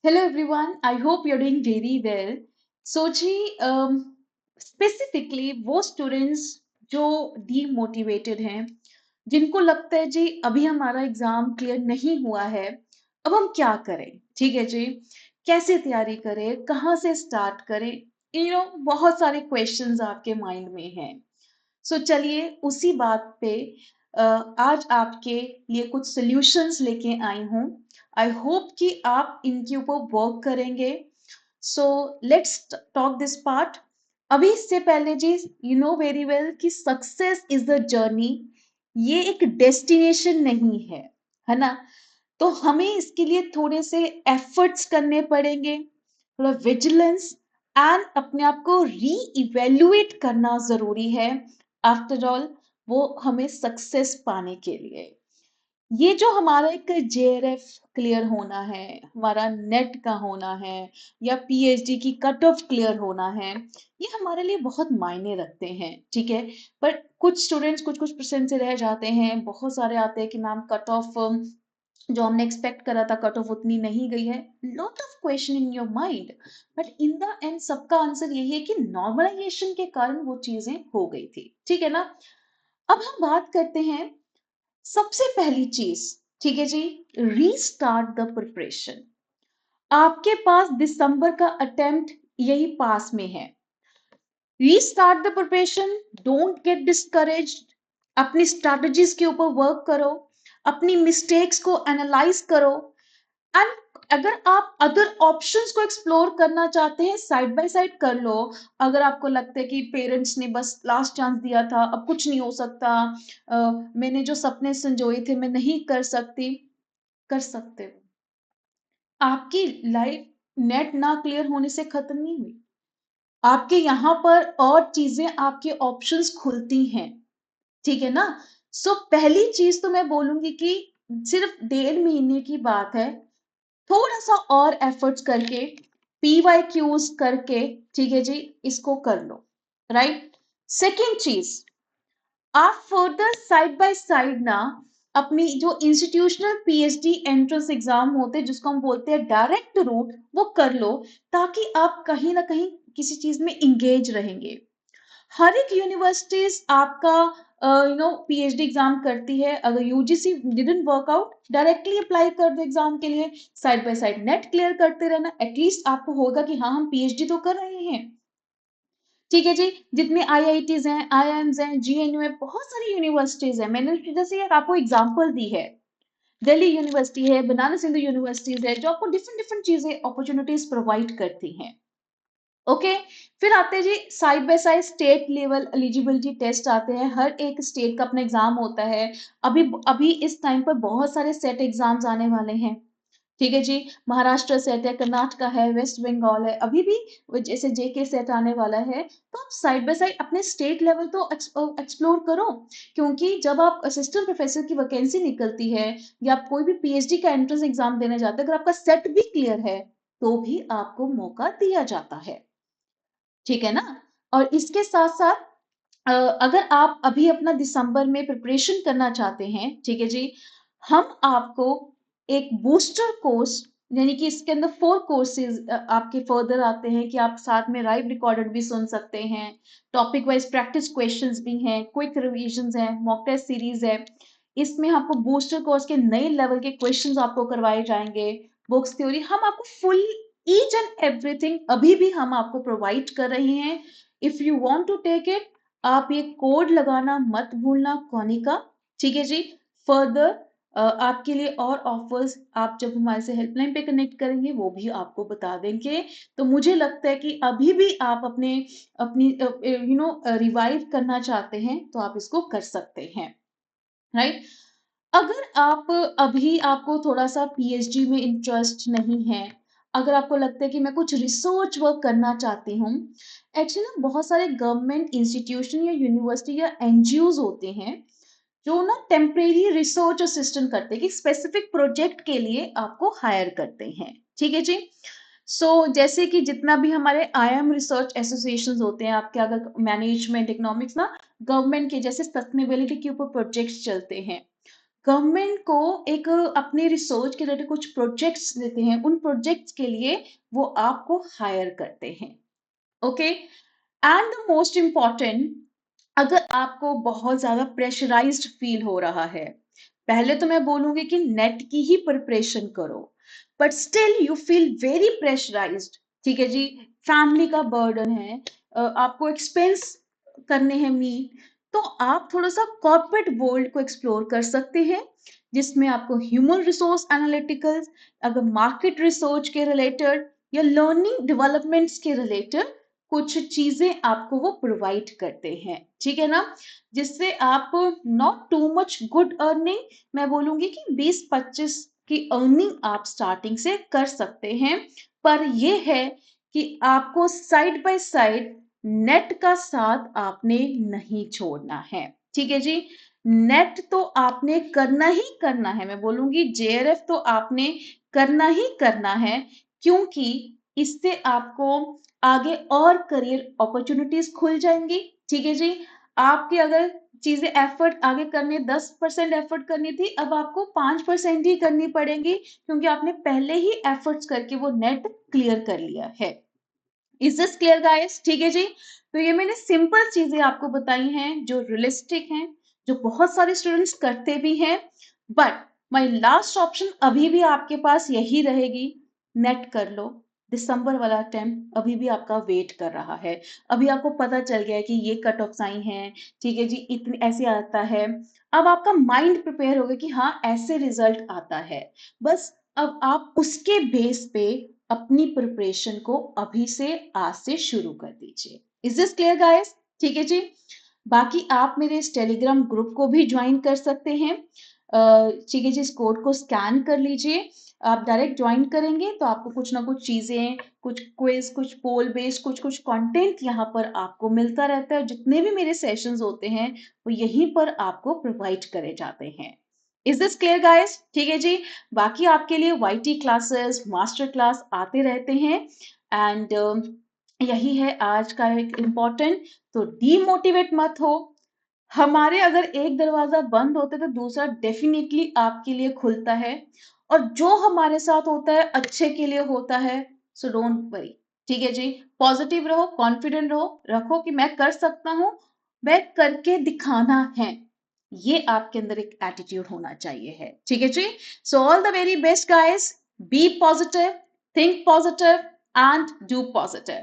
Hello everyone, I hope you're doing very well. So ji specifically वो students जो demotivated हैं, जिनको लगता है जी अभी हमारा एग्जाम क्लियर नहीं हुआ है, अब हम क्या करें? ठीक है जी, कैसे तैयारी करें, कहाँ से स्टार्ट करें? बहुत सारे क्वेश्चंस आपके माइंड में हैं। सो चलिए उसी बात पे आज आपके लिए कुछ सॉल्यूशंस लेके आई हूँ। आई होप कि आप इनके ऊपर वर्क करेंगे। So let's talk this part. अभी इससे पहले जी, यू नो वेरी वेल कि सक्सेस इज द जर्नी, ये एक डेस्टिनेशन नहीं है ना? तो हमें इसके लिए थोड़े से एफर्ट्स करने पड़ेंगे, थोड़ा विजिलेंस एंड अपने आप को री इवेल्युएट करना जरूरी है। आफ्टर ऑल वो हमें सक्सेस पाने के लिए, ये जो हमारा एक जेआरएफ क्लियर होना है, हमारा नेट का होना है, या पीएचडी की कट ऑफ क्लियर होना है, ये हमारे लिए बहुत मायने रखते हैं। ठीक है, पर कुछ स्टूडेंट्स कुछ कुछ परसेंट से रह जाते हैं, बहुत सारे आते हैं कि मैम कट ऑफ जो हमने एक्सपेक्ट करा था कट ऑफ उतनी नहीं गई है। Lot of question in your mind, but in the end सबका आंसर यही है कि नॉर्मलाइजेशन के कारण वो चीजें हो गई थी। ठीक है ना? अब हम बात करते हैं सबसे पहली चीज। ठीक है जी, रीस्टार्ट द प्रिपरेशन। आपके पास दिसंबर का अटेम्प्ट यही पास में है। Restart the preparation, don't get discouraged. अपनी स्ट्रैटेजीज के ऊपर वर्क करो, अपनी मिस्टेक्स को एनालाइज करो, एंड अगर आप अदर ऑप्शंस को एक्सप्लोर करना चाहते हैं, साइड बाय साइड कर लो। अगर आपको लगता है कि पेरेंट्स ने बस लास्ट चांस दिया था, अब कुछ नहीं हो सकता, मैंने जो सपने संजोए थे मैं नहीं कर सकती, कर सकते हो। आपकी लाइफ नेट ना क्लियर होने से खत्म नहीं हुई। आपके यहाँ पर और चीजें, आपके ऑप्शंस खुलती हैं। ठीक है ना? सो पहली चीज तो मैं बोलूंगी कि सिर्फ 1.5 महीने की बात है, थोड़ा सा और एफर्ट्स करके, पीवाई क्यूज करके, ठीक है जी, इसको कर लो। राइट? सेकेंड चीज, आप फर्दर साइड बाय साइड ना अपनी जो इंस्टीट्यूशनल पीएचडी एंट्रेंस एग्जाम होते हैं, जिसको हम बोलते हैं डायरेक्ट रूट, वो कर लो, ताकि आप कहीं ना कहीं किसी चीज में इंगेज रहेंगे। हर एक यूनिवर्सिटीज आपका पीएचडी एग्जाम करती है। अगर UGC didn't work out, directly apply कर दो एग्जाम के लिए, side by side net clear करते रहना, एटलीस्ट आपको होगा कि हाँ हम पीएचडी तो कर रहे हैं। ठीक है जी, जितने आईआईटीज हैं, आईआईएम्स हैं, जीएनयू है, बहुत सारी यूनिवर्सिटीज हैं। मैंने जैसे एक आपको एग्जांपल दी है, दिल्ली यूनिवर्सिटी है, बनारस हिंदू यूनिवर्सिटीज है, जो आपको डिफरेंट डिफरेंट चीजें अपॉर्चुनिटीज प्रोवाइड करती हैं। ओके, फिर आते हैं जी side by side state level eligibility test आते हैं। हर एक स्टेट का अपना एग्जाम होता है। अभी अभी इस टाइम पर बहुत सारे सेट एग्जाम्स आने वाले हैं। ठीक है जी, महाराष्ट्र सेट है, कर्नाटका है, वेस्ट बंगाल है, अभी भी जैसे जेके सेट आने वाला है। तो आप साइड बाय साइड अपने स्टेट लेवल तो एक्सप्लोर करो, क्योंकि जब आप असिस्टेंट प्रोफेसर की वैकेंसी निकलती है, या आप कोई भी पीएचडी का एंट्रेंस एग्जाम देने जाते हैं, अगर आपका सेट भी क्लियर है, तो भी आपको मौका दिया जाता है। ठीक है ना? और इसके साथ साथ अगर आप अभी अपना दिसंबर में प्रिपरेशन करना चाहते हैं, ठीक है जी, हम आपको एक बूस्टर कोर्स, यानी कि इसके अंदर 4 कोर्सेज आपके फर्दर आते हैं, कि आप साथ में लाइव रिकॉर्डेड भी सुन सकते हैं, टॉपिक वाइज प्रैक्टिस क्वेश्चंस भी हैं, क्विक रिवीजंस हैं, मॉक टेस्ट सीरीज है। इसमें आपको बूस्टर कोर्स के नए लेवल के क्वेश्चंस आपको करवाए जाएंगे, बुक्स थ्योरी, हम आपको फुल ईच एंड एवरीथिंग अभी भी हम आपको प्रोवाइड कर रहे हैं। If you want to take it, आप ये कोड लगाना मत भूलना, कॉनिका। ठीक है जी, फर्दर आपके लिए और ऑफर्स आप जब हमारे से हेल्पलाइन पे कनेक्ट करेंगे, वो भी आपको बता देंगे। तो मुझे लगता है कि अभी भी आप अपने अपनी रिवाइव करना चाहते हैं, तो आप इसको कर सकते हैं। राइट? अगर आप अभी आपको थोड़ा सा पीएचडी में इंटरेस्ट नहीं है, अगर आपको लगता है कि मैं कुछ रिसर्च वर्क करना चाहती हूँ, एक्चुअली ना बहुत सारे गवर्नमेंट इंस्टीट्यूशन या यूनिवर्सिटी या एनजीओज होते हैं, जो ना टेम्परेरी रिसर्च असिस्टेंट करते हैं, कि स्पेसिफिक प्रोजेक्ट के लिए आपको हायर करते हैं। ठीक है जी। जैसे कि जितना भी हमारे आईएम रिसर्च एसोसिएशंस होते हैं, आपके अगर मैनेजमेंट इकोनॉमिक्स ना, गवर्नमेंट के जैसे सस्टेनेबिलिटी के ऊपर प्रोजेक्ट्स चलते हैं, गवर्नमेंट को एक अपने रिसर्च के रिलेटेड कुछ प्रोजेक्ट्स देते हैं, उन प्रोजेक्ट्स के लिए वो आपको हायर करते हैं। Okay, and the most important, अगर आपको बहुत ज्यादा प्रेशराइज्ड फील हो रहा है, पहले तो मैं बोलूंगी कि नेट की ही प्रिपरेशन करो, but still you feel very pressurised, ठीक है जी, फैमिली का बर्डन है, आपको एक्सपेंस करने हैं मीट, तो आप थोड़ा सा कॉर्पोरेट वर्ल्ड को एक्सप्लोर कर सकते हैं, जिसमें आपको ह्यूमन रिसोर्स एनालिटिकल्स, अगर मार्केट रिसर्च के रिलेटेड या लर्निंग डेवलपमेंट्स के रिलेटेड कुछ चीजें आपको वो प्रोवाइड करते हैं, ठीक है ना, जिससे आप not too much good earning, मैं बोलूंगी कि 20-25 की अर्निंग आप स्टार्टिंग से कर सकते हैं, पर ये है कि आपको साइड बाय साइड नेट का साथ आपने नहीं छोड़ना है, ठीक है जी। नेट तो आपने करना ही करना है, मैं बोलूंगी जेआरएफ तो आपने करना ही करना है, क्योंकि इससे आपको आगे और करियर अपॉर्चुनिटीज खुल जाएंगी, ठीक है जी। आपके अगर चीजें एफर्ट आगे करने 10% एफर्ट करनी थी, अब आपको 5% ही करनी पड़ेंगी, क्योंकि आपने पहले ही एफर्ट्स करके वो नेट क्लियर कर लिया है। इज दिस क्लियर गाइस, ठीक है जी। तो ये मैंने सिंपल चीजें आपको बताई हैं जो रियलिस्टिक हैं, जो बहुत सारे स्टूडेंट्स करते भी हैं, बट माय लास्ट ऑप्शन अभी भी आपके पास यही रहेगी, नेट कर लो। दिसंबर वाला अटेम्प्ट अभी भी आपका वेट कर रहा है, अभी आपको पता चल गया है कि ये कट ऑफ आई है, ठीक है जी, इतनी ऐसे आता है, अब आपका माइंड प्रिपेयर हो गया कि हाँ ऐसे रिजल्ट आता है, बस अब आप उसके बेस पे अपनी प्रिपरेशन को अभी से आज से शुरू कर दीजिए। इज दिस क्लियर गाइस, ठीक है जी। बाकी आप मेरे इस टेलीग्राम ग्रुप को भी ज्वाइन कर सकते हैं, ठीक है जी, इस कोड को स्कैन कर लीजिए, आप डायरेक्ट ज्वाइन करेंगे तो आपको कुछ ना कुछ चीजें, कुछ क्विज, कुछ पोल बेस्ड, कुछ कुछ कंटेंट यहाँ पर आपको मिलता रहता है, जितने भी मेरे सेशंस होते हैं वो यहीं पर आपको प्रोवाइड करे जाते हैं। इज दिस क्लियर गाइस, ठीक है जी। बाकी आपके लिए वाईटी क्लासेस, मास्टर क्लास आते रहते हैं, एंड यही है आज का एक इम्पोर्टेंट, तो डीमोटिवेट मत हो, हमारे अगर एक दरवाजा बंद होता है तो दूसरा डेफिनेटली आपके लिए खुलता है, और जो हमारे साथ होता है अच्छे के लिए होता है, सो डोंट वरी, ठीक है जी। पॉजिटिव रहो, कॉन्फिडेंट रहो, रखो कि मैं कर सकता हूं, मैं करके दिखाना है, ये आपके अंदर एक एटीट्यूड होना चाहिए है, ठीक है जी। So all the very best guys, be positive, think positive and do positive.